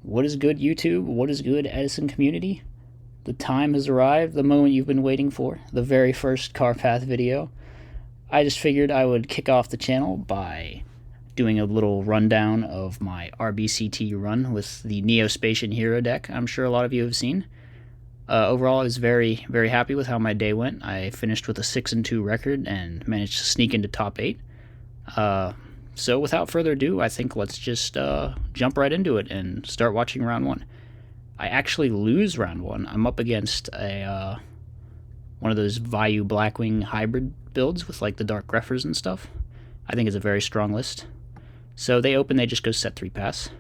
What is good, YouTube? What is good, Edison community? The time has arrived, the moment you've been waiting for, the very first car path video. I just figured I would kick off the channel by doing a little rundown of my RBCT run with the Neo-Spacian hero deck I'm sure a lot of you have seen. Overall, I was very, very happy with how my day went. I finished with a 6-2 record and managed to sneak into top 8. So without further ado, I think let's just jump right into it and start watching round 1. I actually lose round 1. I'm up against a one of those Vayu Blackwing hybrid builds with like the Dark Greffers and stuff. I think it's a very strong list. So they open, they just go set 3 pass.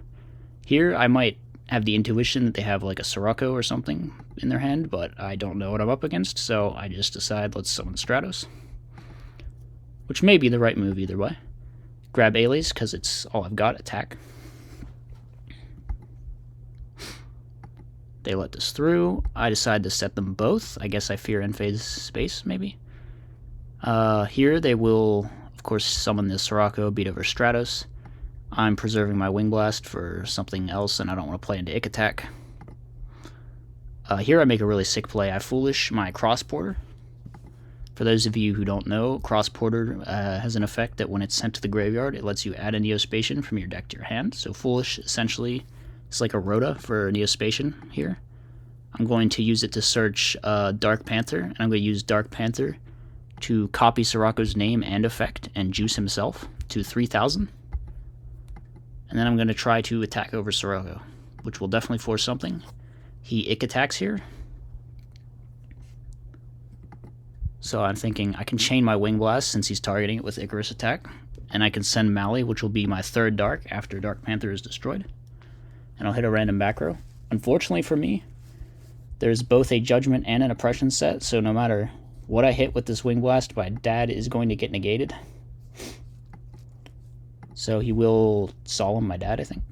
Here I might have the intuition that they have like a Sirocco or something in their hand, but I don't know what I'm up against, so I just decide let's summon Stratos. Which may be the right move either way. Grab Alias, because it's all I've got, attack. They let this through. I decide to set them both. I guess I fear End-Phase Space, maybe. Here they will, of course, summon this Sirocco, beat over Stratos. I'm preserving my Wing Blast for something else, and I don't want to play into Ick Attack. Here I make a really sick play. I Foolish my Crossporter. For those of you who don't know, Crossporter has an effect that when it's sent to the graveyard, it lets you add a Neo-Spacian from your deck to your hand. So Foolish, essentially, is like a Rhoda for Neo-Spacian here. I'm going to use it to search Dark Panther, and I'm going to use Dark Panther to copy Sirocco's name and effect and juice himself to 3,000. And then I'm going to try to attack over Sirocco, which will definitely force something. He Ick attacks here. So I'm thinking I can chain my Wing Blast since he's targeting it with Icarus attack. And I can send Mali, which will be my 3rd Dark after Dark Panther is destroyed. And I'll hit a random back row. Unfortunately for me, there's both a Judgment and an Oppression set, so no matter what I hit with this Wing Blast, my dad is going to get negated. So he will Solemn my dad, I think.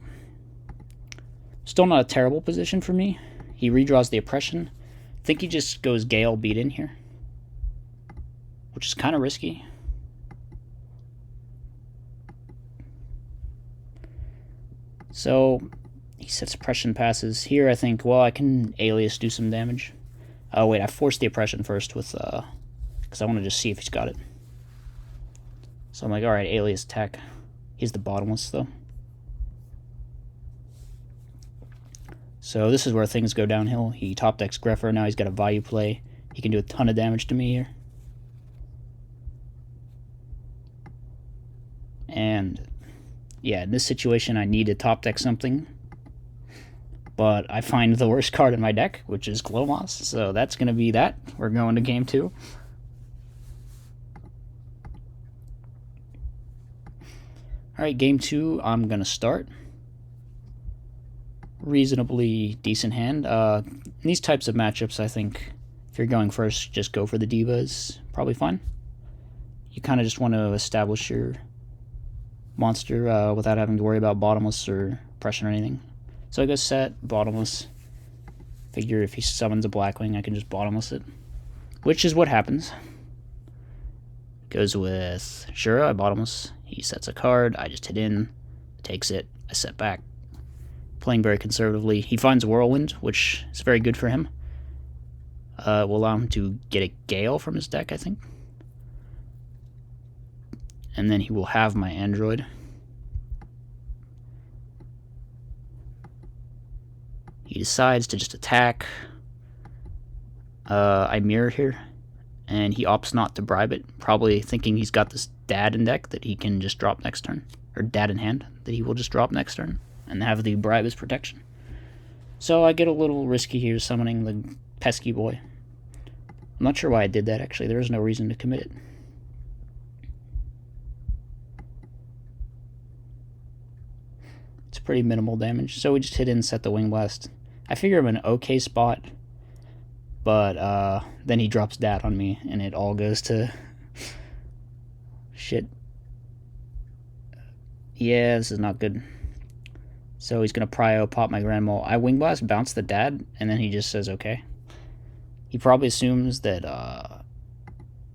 Still not a terrible position for me. He redraws the Oppression. I think he just goes Gale Beat in here, which is kind of risky. So he sets Oppression passes. Here I think, well, I can Alias do some damage. Oh wait, I forced the Oppression first with, because I want to just see if he's got it. So I'm like, alright, Alias attack. He's the bottomless, though. So this is where things go downhill. He top decks Greffer, now he's got a Vayu play. He can do a ton of damage to me here. And yeah, in this situation I need to top deck something. But I find the worst card in my deck, which is Glomos. So that's going to be that. We're going to game 2. Alright, game 2, I'm going to start. Reasonably decent hand. In these types of matchups, I think if you're going first, just go for the Diva is probably fine. You kind of just want to establish your monster without having to worry about bottomless or oppression or anything. So I go set, bottomless. Figure if he summons a Blackwing, I can just bottomless it. Which is what happens. Goes with Shura, I bottomless. He sets a card, I just hit in, takes it, I set back. Playing very conservatively. He finds Whirlwind, which is very good for him. Will allow him to get a Gale from his deck, I think. And then he will have my Android. He decides to just attack. I mirror here, and he opts not to bribe it, probably thinking he's got this dad in deck that he can just drop next turn, or dad in hand that he will just drop next turn, and have the bribe as protection. So I get a little risky here summoning the pesky boy. I'm not sure why I did that, actually. There is no reason to commit it. It's pretty minimal damage, so we just hit in and set the Wing Blast. I figure I'm in an okay spot, but then he drops dad on me, and it all goes to shit. Yeah, this is not good. So he's going to Prio, pop my Grand Mole. I Wing Blast, bounce the dad, and then he just says okay. He probably assumes that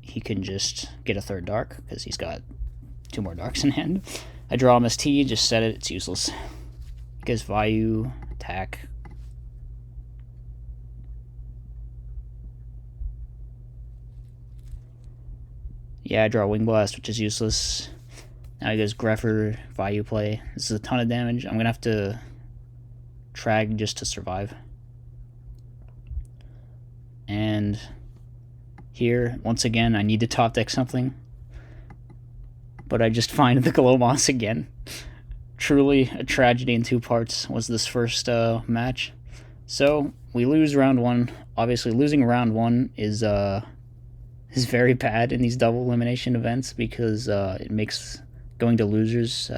he can just get a 3rd Dark, because he's got 2 more Darks in hand. I draw MST, just set it, it's useless. Because Vayu Attack. Yeah, I draw Wing Blast, which is useless. Now he goes Greffer, Value Play. This is a ton of damage. I'm going to have to Trag just to survive. And here, once again, I need to top deck something. But I just find the Glow Moss again. Truly a tragedy in 2 parts was this first match. So, we lose round 1. Obviously, losing round 1 is very bad in these double elimination events because it makes going to losers,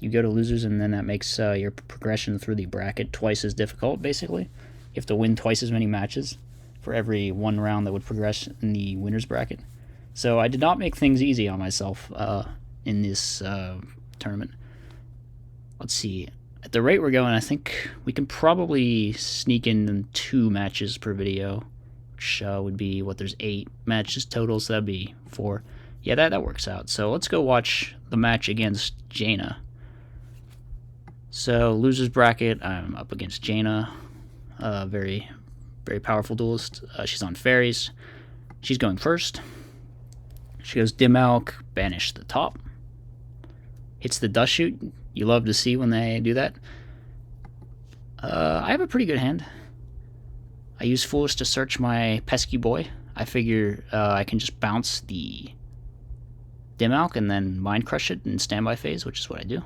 you go to losers, and then that makes your progression through the bracket twice as difficult, basically. You have to win twice as many matches for every 1 round that would progress in the winner's bracket. So I did not make things easy on myself in this tournament. Let's see. At the rate we're going, I think we can probably sneak in 2 matches per video, which would be, there's 8 matches total, so that'd be 4. Yeah, that works out. So let's go watch the match against Jaina. So, loser's bracket, I'm up against Jaina, very, very powerful duelist. She's on fairies. She's going first. She goes Dim Alk, banish the top. Hits the Dust Shoot. You love to see when they do that. I have a pretty good hand. I use Foolish to search my pesky boy. I figure I can just bounce the Dim Alk and then Mind Crush it in standby phase, which is what I do.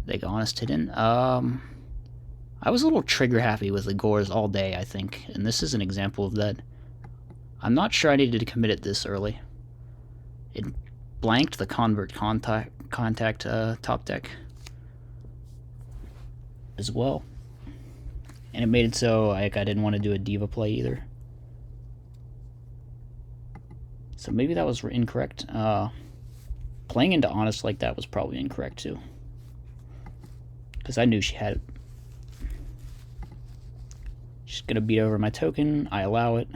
They go Honest Hidden. I was a little trigger happy with the Gores all day, I think, and this is an example of that. I'm not sure I needed to commit it this early. It blanked the Contact top deck as well. And it made it so I didn't want to do a Diva play either. So maybe that was incorrect. Playing into Honest like that was probably incorrect too. Because I knew she had it. She's going to beat over my token. I allow it.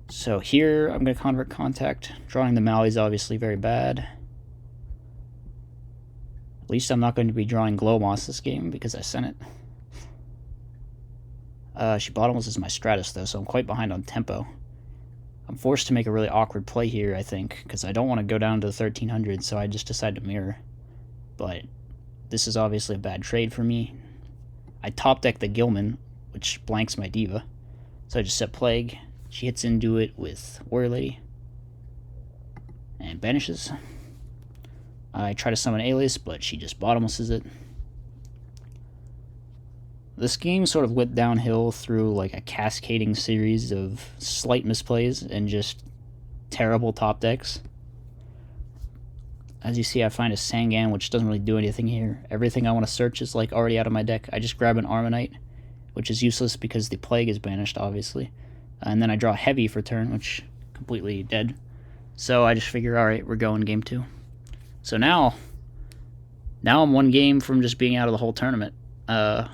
So here, I'm going to convert Contact. Drawing the Maui is obviously very bad. At least I'm not going to be drawing Glow Moss this game because I sent it. She bottomless my Stratus though, so I'm quite behind on tempo. I'm forced to make a really awkward play here, I think, because I don't want to go down to the 1300, so I just decide to mirror. But this is obviously a bad trade for me. I top deck the Gilman, which blanks my Diva. So I just set Plague. She hits into it with Warrior Lady. And banishes. I try to summon Alias, but she just bottomlesses it. This game sort of went downhill through like a cascading series of slight misplays and just terrible top decks. As you see, I find a Sangan, which doesn't really do anything here. Everything I want to search is like already out of my deck. I just grab an Armonite, which is useless because the Plague is banished, obviously. And then I draw Heavy for turn, which completely dead. So I just figure, alright, we're going game 2. So now I'm 1 game from just being out of the whole tournament. But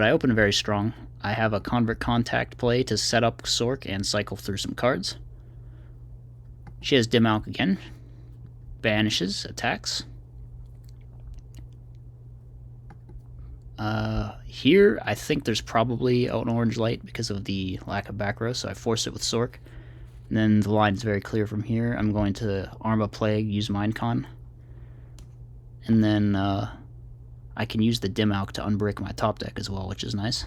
I open very strong. I have a Convert Contact play to set up Sork and cycle through some cards. She has Dim Alk again. Banishes, attacks. Here, I think there's probably an Orange Light because of the lack of back row, so I force it with Sork. And then the line's very clear from here. I'm going to Arma Plague, use Mindcon. And then I can use the Dim Alk to unbrick my top deck as well, which is nice.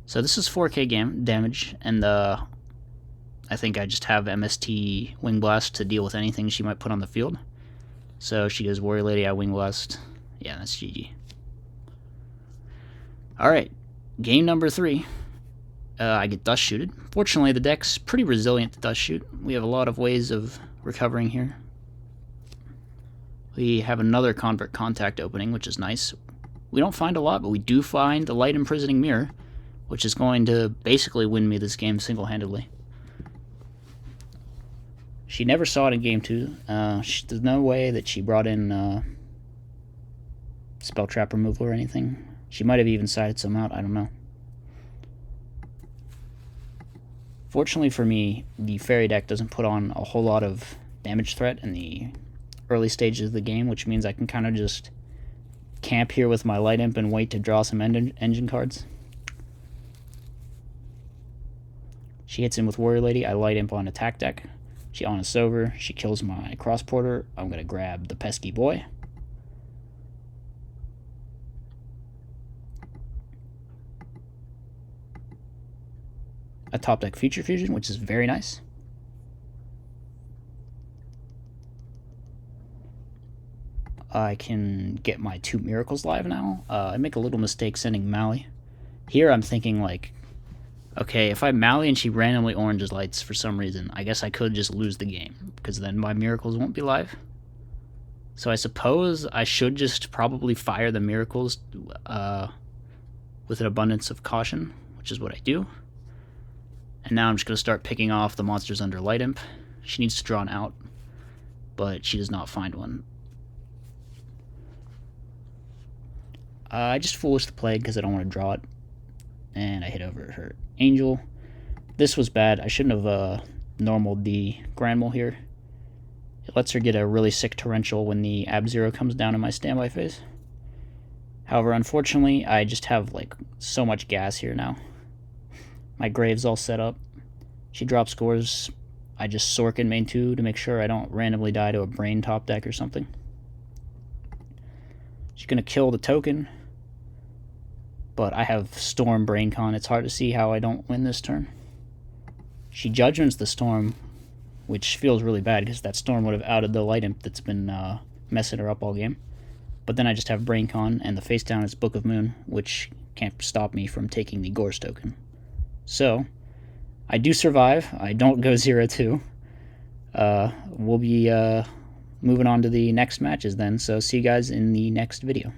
So this is 4k damage, and I think I just have MST Wing Blast to deal with anything she might put on the field. So she goes Warrior Lady, I Wing Blast. Yeah, that's GG. Alright, game number 3. I get Dust Shooted. Fortunately, the deck's pretty resilient to Dust Shoot. We have a lot of ways of recovering here. We have another Convert Contact opening, which is nice. We don't find a lot, but we do find the Light Imprisoning Mirror, which is going to basically win me this game single-handedly. She never saw it in game 2. There's no way that she brought in Spell Trap removal or anything. She might have even sided some out, I don't know. Fortunately for me, the Fairy deck doesn't put on a whole lot of damage threat in the early stages of the game, which means I can kind of just camp here with my light imp and wait to draw some engine cards. She hits in with Warrior Lady. I light imp on attack deck. She honest over. She kills my cross porter. I'm going to grab the pesky boy. A top deck Future Fusion, which is very nice. I can get my 2 Miracles live now. I make a little mistake sending Mally. Here I'm thinking like, okay, if I Mally and she randomly oranges lights for some reason, I guess I could just lose the game, because then my Miracles won't be live. So I suppose I should just probably fire the Miracles with an abundance of caution, which is what I do. And now I'm just going to start picking off the monsters under Light Imp. She needs to draw an out, but she does not find one. I just foolish the Plague because I don't want to draw it. And I hit over her Angel. This was bad. I shouldn't have normaled the Grand Mole here. It lets her get a really sick Torrential when the Ab-Zero comes down in my standby phase. However, unfortunately, I just have like so much gas here now. My Grave's all set up. She drops scores. I just Sorkin main 2 to make sure I don't randomly die to a Brain top deck or something. She's going to kill the token. But I have Storm BrainCon. It's hard to see how I don't win this turn. She Judgments the Storm, which feels really bad because that Storm would have outed the Light Imp that's been messing her up all game. But then I just have BrainCon, and the face down is Book of Moon, which can't stop me from taking the Gorse token. So, I do survive. I don't go 0-2. We'll be moving on to the next matches then, so see you guys in the next video.